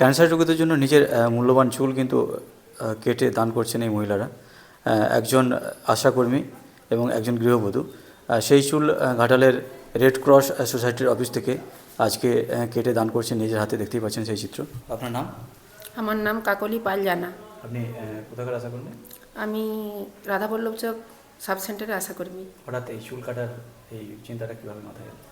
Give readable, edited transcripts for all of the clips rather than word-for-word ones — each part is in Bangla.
ক্যান্সার রোগীদের জন্য নিজের মূল্যবান চুল কিন্তু কেটে দান করছেন এই মহিলারা। একজন আশাকর্মী এবং একজন গৃহবধূ সেই চুল ঘাটালের রেড ক্রস সোসাইটির অফিস থেকে আজকে কেটে দান করছেন নিজের হাতে। দেখতেই পাচ্ছেন সেই চিত্র। আপনার নাম? আমার নাম কাকলি পাল জানা। আপনি কোথাকার আশাকর্মী? আমি রাধাবল্লভ চক সাব সেন্টারে আশাকর্মী। হঠাৎ এই চুল কাটার এই চিন্তাটা কীভাবে মাথায় এলো?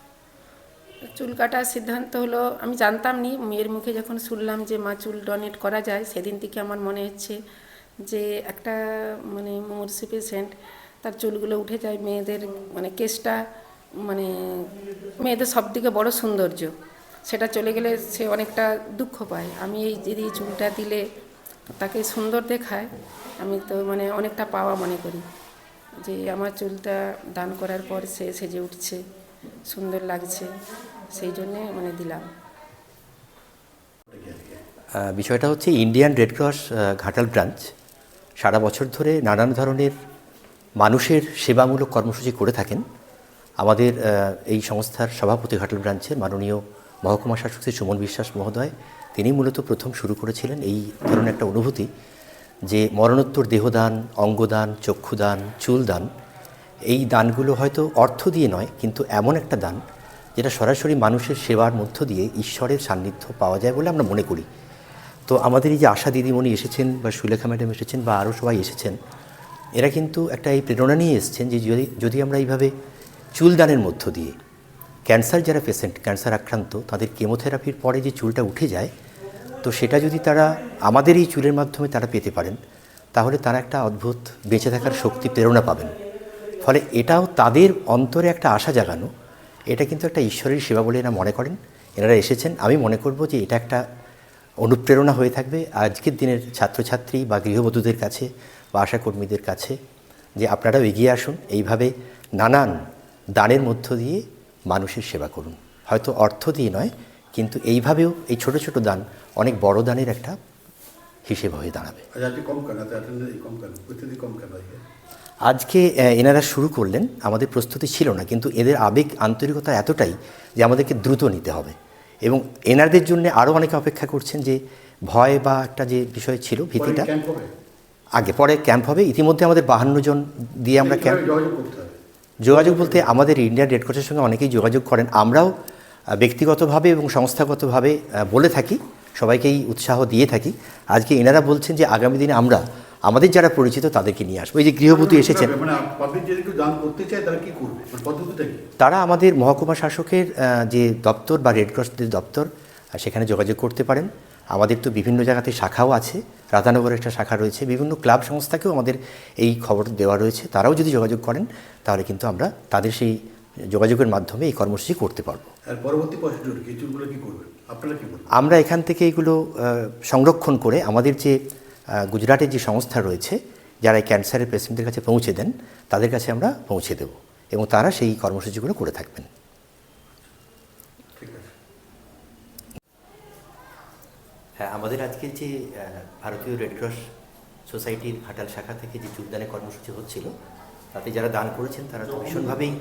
চুল কাটার সিদ্ধান্ত হলো, আমি জানতাম নি, মেয়ের মুখে যখন শুনলাম যে মা চুল ডোনেট করা যায়, সেদিন থেকে আমার মনে হচ্ছে যে একটা মানে মুমূর্ষু পেশেন্ট, তার চুলগুলো উঠে যায়, মেয়েদের মানে কেসটা মানে মেয়েদের সব থেকে বড় সৌন্দর্য, সেটা চলে গেলে সে অনেকটা দুঃখ পায়। আমি এই যদি চুলটা দিলে তাকে সুন্দর দেখায়, আমি তো মানে অনেকটা পাওয়া মনে করি যে আমার চুলটা দান করার পর সে সেজে উঠছে, সুন্দর লাগছে, সেই জন্যে মানে দিলাম। বিষয়টা হচ্ছে Indian Red Cross Ghatal branch সারা বছর ধরে নানান ধরনের মানুষের সেবামূলক কর্মসূচি করে থাকেন। আমাদের এই সংস্থার সভাপতি ঘাটাল ব্রাঞ্চের মাননীয় মহকুমা শাসক শ্রী সুমন বিশ্বাস মহোদয়, তিনি মূলত প্রথম শুরু করেছিলেন এই ধরনের একটা অনুভূতি যে মরণোত্তর দেহদান, অঙ্গদান, চক্ষুদান, চুলদান, এই দানগুলো হয়তো অর্থ দিয়ে নয়, কিন্তু এমন একটা দান যেটা সরাসরি মানুষের সেবার মধ্য দিয়ে ঈশ্বরের সান্নিধ্য পাওয়া যায় বলে আমরা মনে করি। তো আমাদের এই যে আশা দিদিমণি এসেছেন বা সুলেখা ম্যাডাম এসেছেন বা আরও সবাই এসেছেন, এরা কিন্তু একটা এই প্রেরণা নিয়ে এসেছেন যে যদি আমরা এইভাবে চুলদানের মধ্য দিয়ে ক্যান্সার যারা পেশেন্ট, ক্যান্সার আক্রান্ত, তাদের কেমোথেরাপির পরে যে চুলটা উঠে যায়, তো সেটা যদি তারা আমাদের এই চুলের মাধ্যমে তারা পেতে পারেন, তাহলে তারা একটা অদ্ভুত বেঁচে থাকার শক্তি, প্রেরণা পাবেন। ফলে এটাও তাদের অন্তরে একটা আশা জাগানো, এটা কিন্তু একটা ঈশ্বরের সেবা বলে এরা মনে করেন। এনারা এসেছেন, আমি মনে করব যে এটা একটা অনুপ্রেরণা হয়ে থাকবে আজকের দিনের ছাত্রছাত্রী বা গৃহবধূদের কাছে বা আশাকর্মীদের কাছে, যে আপনারাও এগিয়ে আসুন, এইভাবে নানান দানের মধ্য দিয়ে মানুষের সেবা করুন। হয়তো অর্থ দিয়ে নয়, কিন্তু এইভাবেও এই ছোট ছোট দান অনেক বড় দানের একটা হিসেব হয়ে দাঁড়াবে। আজকে এনারা শুরু করলেন, আমাদের প্রস্তুতি ছিল না, কিন্তু এদের আবেগ আন্তরিকতা এতটাই যে আমাদেরকে দ্রুত নিতে হবে। এবং এনারদের জন্য আরও অনেকে অপেক্ষা করছেন, যে ভয় বা একটা যে বিষয় ছিল, ভীতিটা, আগে পরে ক্যাম্প হবে। ইতিমধ্যে আমাদের 52 জন দিয়ে আমরা ক্যাম্প, যোগাযোগ বলতে আমাদের ইন্ডিয়ান রেড ক্রসের সঙ্গে অনেকেই যোগাযোগ করেন। আমরাও ব্যক্তিগতভাবে এবং সংস্থাগতভাবে বলে থাকি, সবাইকেই উৎসাহ দিয়ে থাকি। আজকে এনারা বলছেন যে আগামী দিনে আমরা আমাদের যারা পরিচিত তাদেরকে নিয়ে আসবো। এই যে গৃহবধূ এসেছেন, তারা আমাদের মহকুমা শাসকের যে দপ্তর বা রেড ক্রসের দপ্তর, সেখানে যোগাযোগ করতে পারেন। আমাদের তো বিভিন্ন জায়গাতে শাখাও আছে, রাধানগরের একটা শাখা রয়েছে, বিভিন্ন ক্লাব সংস্থাকেও আমাদের এই খবর দেওয়া রয়েছে। তারাও যদি যোগাযোগ করেন, তাহলে কিন্তু আমরা তাদের সেই যোগাযোগের মাধ্যমে এই কর্মসূচি করতে পারবো। আমরা এখান থেকে এগুলো সংরক্ষণ করে আমাদের যে গুজরাটের যে সংস্থা রয়েছে, যারা এই ক্যান্সারের পেশেন্টদের কাছে পৌঁছে দেন, তাদের কাছে আমরা পৌঁছে দেব এবং তারা সেই কর্মসূচিগুলো করে থাকবেন। হ্যাঁ, আমাদের আজকে যে ভারতীয় রেড ক্রস সোসাইটির ঘাটাল শাখা থেকে যে চুলদানের কর্মসূচি হচ্ছিল, তাতে যারা দান করেছেন তারা তো ভীষণভাবেই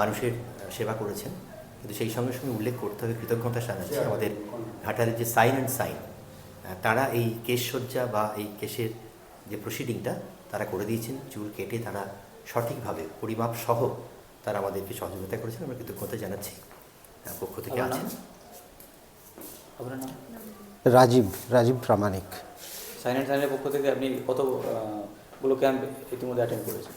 মানুষের সেবা করেছেন। কিন্তু সেই সঙ্গে সঙ্গে উল্লেখ করতে হবে, কৃতজ্ঞতা জানাচ্ছি আমাদের ঘাটালের যে সাইন অ্যান্ড সাইন, তারা এই কেশসজ্জা বা এই কেশের যে প্রসিডিংটা তারা করে দিয়েছেন। চুল কেটে তারা সঠিকভাবে পরিমাপ সহ তারা আমাদেরকে সহযোগিতা করেছেন। আমরা কৃতজ্ঞতা জানাচ্ছি। পক্ষ থেকে আছেন রাজীব প্রামাণিক। সাইন অ্যান্ড সাইনের পক্ষ থেকে আপনি কতগুলো ক্যাম্প ইতিমধ্যে অ্যাটেন্ড করেছেন?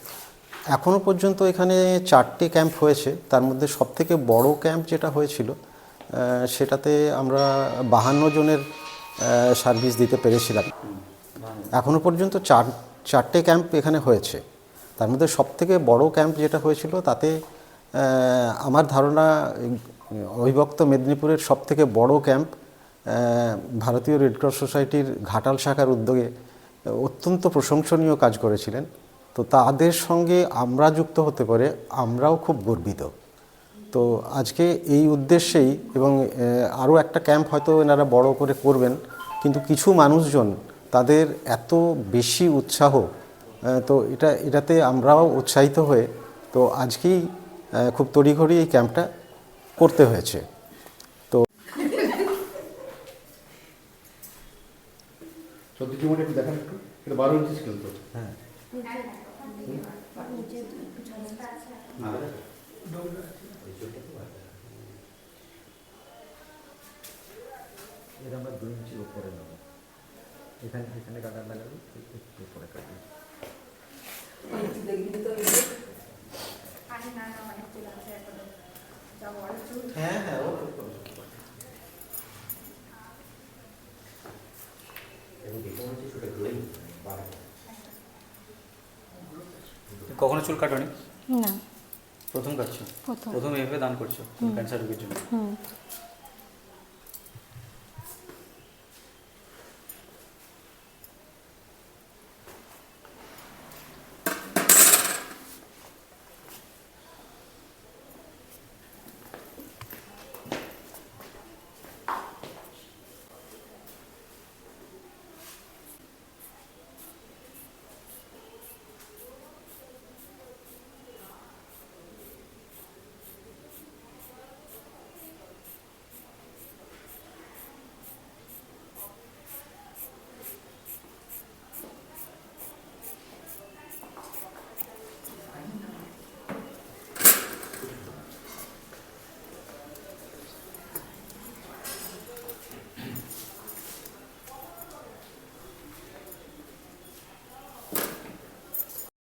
এখনও পর্যন্ত এখানে 4টে ক্যাম্প হয়েছে। তার মধ্যে সবথেকে বড় ক্যাম্প যেটা হয়েছিল, সেটাতে আমরা 52 জনের সার্ভিস দিতে পেরেছিলাম। এখনও পর্যন্ত 4টে ক্যাম্প এখানে হয়েছে। তার মধ্যে সবথেকে বড় ক্যাম্প যেটা হয়েছিল, তাতে আমার ধারণা অবিভক্ত মেদিনীপুরের সবথেকে বড় ক্যাম্প ভারতীয় রেড ক্রস সোসাইটির ঘাটাল শাখার উদ্যোগে অত্যন্ত প্রশংসনীয় কাজ করেছিলেন। তো তাদের সঙ্গে আমরা যুক্ত হতে পারে আমরাও খুব গর্বিত। তো আজকে এই উদ্দেশ্যেই, এবং আরও একটা ক্যাম্প হয়তো এনারা বড় করে করবেন, কিন্তু কিছু মানুষজন তাদের এত বেশি উৎসাহ, তো এটাতে আমরাও উৎসাহিত হয়ে তো আজকেই খুব তড়িঘড়ি এই ক্যাম্পটা করতে হয়েছে। তো দেখান একটু, এটা 12 ইঞ্চি স্কেল তো। হ্যাঁ এটা আমরা 2 ইঞ্চির উপরে নেব, এখানে এখানে কাটা লাগাবো, একটু উপরে কাটবো। হ্যাঁ হ্যাঁ এবং দেখে মনে হচ্ছে সেটা গ্রোয়িং বাড়াবে। কখনো চুল কাটোনি? না, প্রথম কাটছো? প্রথম। প্রথম এভাবে দান করছো ক্যান্সার রোগীর জন্য?